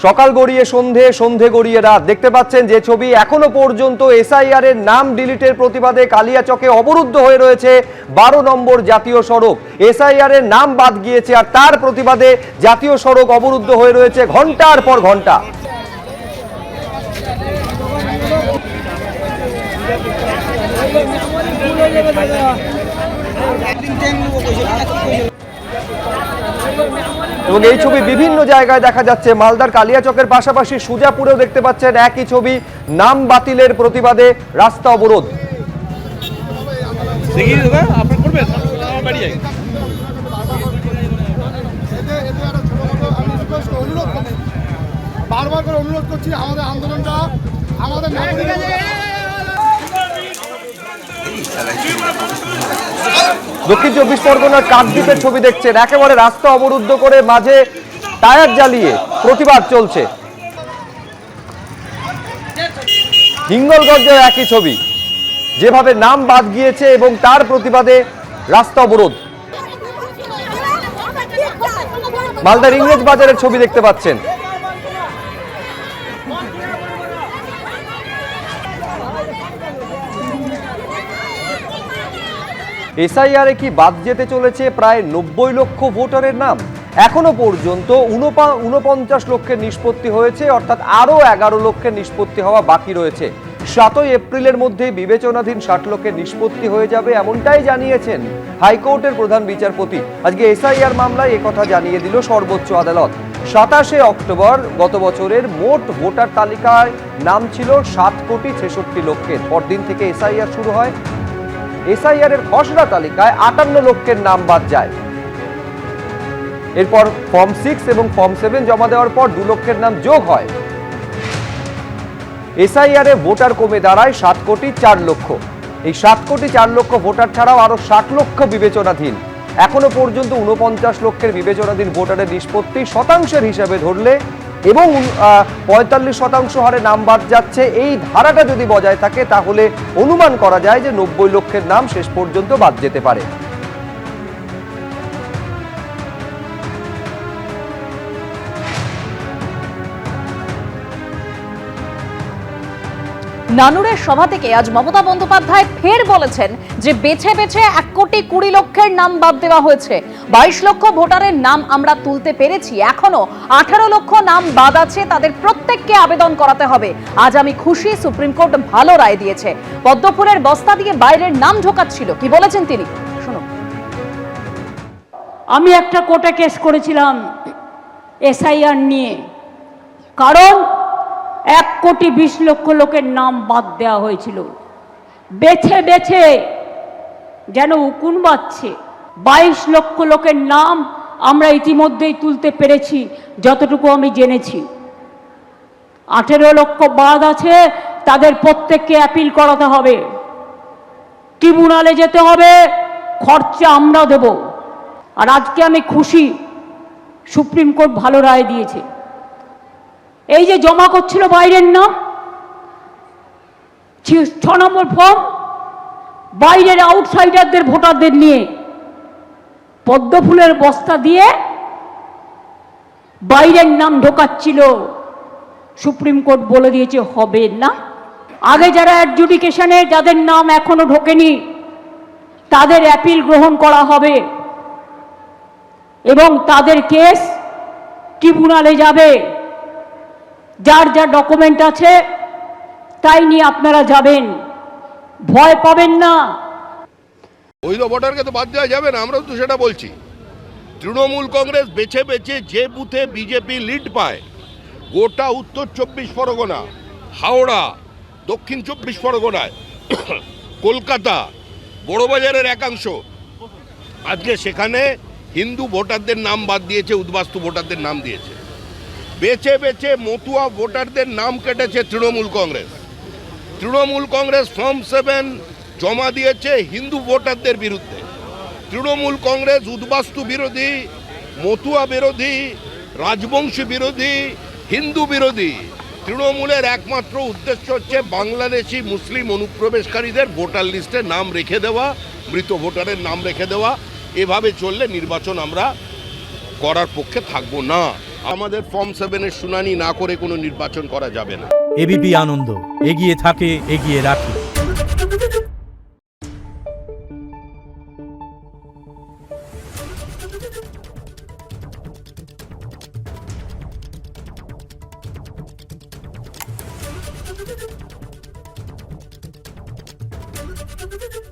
সকাল গড়িয়ে সন্ধে, সন্ধে গড়িয়ে রাত। দেখতে পাচ্ছেন যে ছবি, এখনো পর্যন্ত এসআইআর এর নাম ডিলিটের প্রতিবাদে কালিয়াচকে অবরুদ্ধ হয়ে রয়েছে 12 নম্বর জাতীয় সড়ক। এসআইআর এর নাম বাদ গিয়েছে আর তার প্রতিবাদে জাতীয় সড়ক অবরুদ্ধ হয়ে রয়েছে ঘন্টার পর ঘন্টা। এবং এই ছবি বিভিন্ন জায়গায় দেখা যাচ্ছে। মালদার কালিয়াচকের পাশাপাশি সুজাপুরেও দেখতে পাচ্ছেন একই ছবি, নাম বাতিলের প্রতিবাদে রাস্তা অবরোধ। বারবার করে অনুরোধ করছি, আমাদের আন্দোলনটা আমাদের দক্ষিণ 24 পরগনার কাকদ্বীপের ছবি দেখছেন, একেবারে রাস্তা অবরুদ্ধ করে মাঝে টায়ার জ্বালিয়ে প্রতিবাদ চলছে। হিঙ্গলগঞ্জে একই ছবি, যেভাবে নাম বাদ গিয়েছে এবং তার প্রতিবাদে রাস্তা অবরোধ। মালদার ইংরেজ বাজারের ছবি দেখতে পাচ্ছেন। এসআইআর কি বাদ যেতে চলেছে প্রায় 90 লক্ষ ভোটারের নাম? এখনো পর্যন্ত 49 লক্ষের নিষ্পত্তি হয়েছে, অর্থাৎ আরো 11 লক্ষের নিষ্পত্তি হওয়া বাকি রয়েছে। 7 এপ্রিলের মধ্যে বিবেচনাধীন 60 লক্ষের নিষ্পত্তি হয়ে যাবে, এমনটাই জানিয়েছেন হাইকোর্টের প্রধান বিচারপতি। আজকে এসআইআর মামলায় একথা জানিয়ে দিল সর্বোচ্চ আদালত। 27 অক্টোবর গত বছরের মোট ভোটার তালিকায় নাম ছিল 7,66,00,000 লক্ষের। পরদিন থেকে এসআইআর শুরু হয়। এসআইআর এর খসড়া তালিকায় 58 লক্ষের নাম বাদ যায়। এরপর ফর্ম 6 এবং ফর্ম 7 জমা দেওয়ার পর 2 লক্ষের নাম যোগ হয়। এসআইআর এ ভোটার কমে দাঁড়ায় 7,04,00,000। এই 7,04,00,000 ভোটার ছাড়াও আরো 60 লক্ষ বিবেচনাধীন। এখনো পর্যন্ত 49 লক্ষের বিবেচনাধীন ভোটারের নিষ্পত্তি শতাংশের হিসাবে ধরলে এবং 45% হারে নাম বাদ যাচ্ছে, এই ধারাটা যদি বজায় থাকে তাহলে অনুমান করা যায় যে 90 লক্ষের নাম শেষ পর্যন্ত বাদ যেতে পারে। নানুরের সভা থেকে আজ মমতা বন্দ্যোপাধ্যায় ফের বলেছেন যে বেছে বেছে 1,20,00,000 নাম বাদ দেওয়া হয়েছে। 22 লক্ষ ভোটারের নাম আমরা তুলতে পেরেছি, এখনো 18 লক্ষ নাম বাদ আছে, তাদের প্রত্যেককে আবেদন করাতে হবে। আজ আমি খুশি, সুপ্রিম কোর্ট ভালো রায় দিয়েছে। পদ্মফুলের বস্তা দিয়ে বাইরের নাম ঢোকাচ্ছিল, কি বলেছেন তিনি শুনুন। আমি একটা কোর্টে কেস করেছিলাম এসআইআর নিয়ে, কারণ 1,20,00,000 লোকের নাম বাদ দেওয়া হয়েছিল। বেছে বেছে যেন উকুন বাজছে। 22 লক্ষ লোকের নাম আমরা ইতিমধ্যেই তুলতে পেরেছি, যতটুকু আমি জেনেছি। 18 লক্ষ বাদ আছে, তাদের প্রত্যেককে অ্যাপিল করাতে হবে, ট্রিব্যুনালে যেতে হবে, খরচা আমরা দেব। আর আজকে আমি খুশি, সুপ্রিম কোর্ট ভালো রায় দিয়েছে। এই যে জমা করছিল বাইরের নাম, 6 নম্বর ফর্ম, বাইরের আউটসাইডারদের ভোটারদের নিয়ে পদ্মফুলের বস্তা দিয়ে বাইরের নাম ঢোকাচ্ছিল। সুপ্রিম কোর্ট বলে দিয়েছে হবে না। আগে যারা অ্যাডজুডিকেশনে যাদের নাম এখনো ঢোকেনি, তাদের অ্যাপিল গ্রহণ করা হবে এবং তাদের কেস ট্রিব্যুনালে যাবে। যার যা ডকুমেন্ট আছে তাই নিয়ে আপনারা যাবেন, ভয় পাবেন না। বৈধ ভোটারকে তো বাদ দেওয়া যাবে না, আমরা তো সেটা বলছি। তৃণমূল কংগ্রেস বেছে বেছে যে বুথে বিজেপি লিড পায়, গোটা উত্তর 24 পরগনা, হাওড়া, দক্ষিণ 24 পরগনায়, কলকাতা, বড়বাজারের একাংশ, আজকে সেখানে হিন্দু ভোটারদের নাম বাদ দিয়েছে, উদ্বাস্তু ভোটারদের নাম দিয়েছে। বেছে বেছে মতুয়া ভোটারদের নাম কেটেছে তৃণমূল কংগ্রেস। তৃণমূল কংগ্রেস ফর্ম 7 জমা দিয়েছে হিন্দু ভোটারদের বিরুদ্ধে। তৃণমূল কংগ্রেস উদ্বাস্তু বিরোধী, মতুয়া বিরোধী, রাজবংশী বিরোধী, হিন্দু বিরোধী। তৃণমূলের একমাত্র উদ্দেশ্য হচ্ছে বাংলাদেশি মুসলিম অনুপ্রবেশকারীদের ভোটার লিস্টে নাম রেখে দেওয়া, মৃত ভোটারের নাম রেখে দেওয়া। এভাবে চললে নির্বাচন আমরা করার পক্ষে থাকবো না। আমাদের ফর্ম 7-এর শুনানি না করে কোনো নির্বাচন করা যাবে না। এবিপি আনন্দ, এগিয়ে থাকে, এগিয়ে রাখে। Thank you.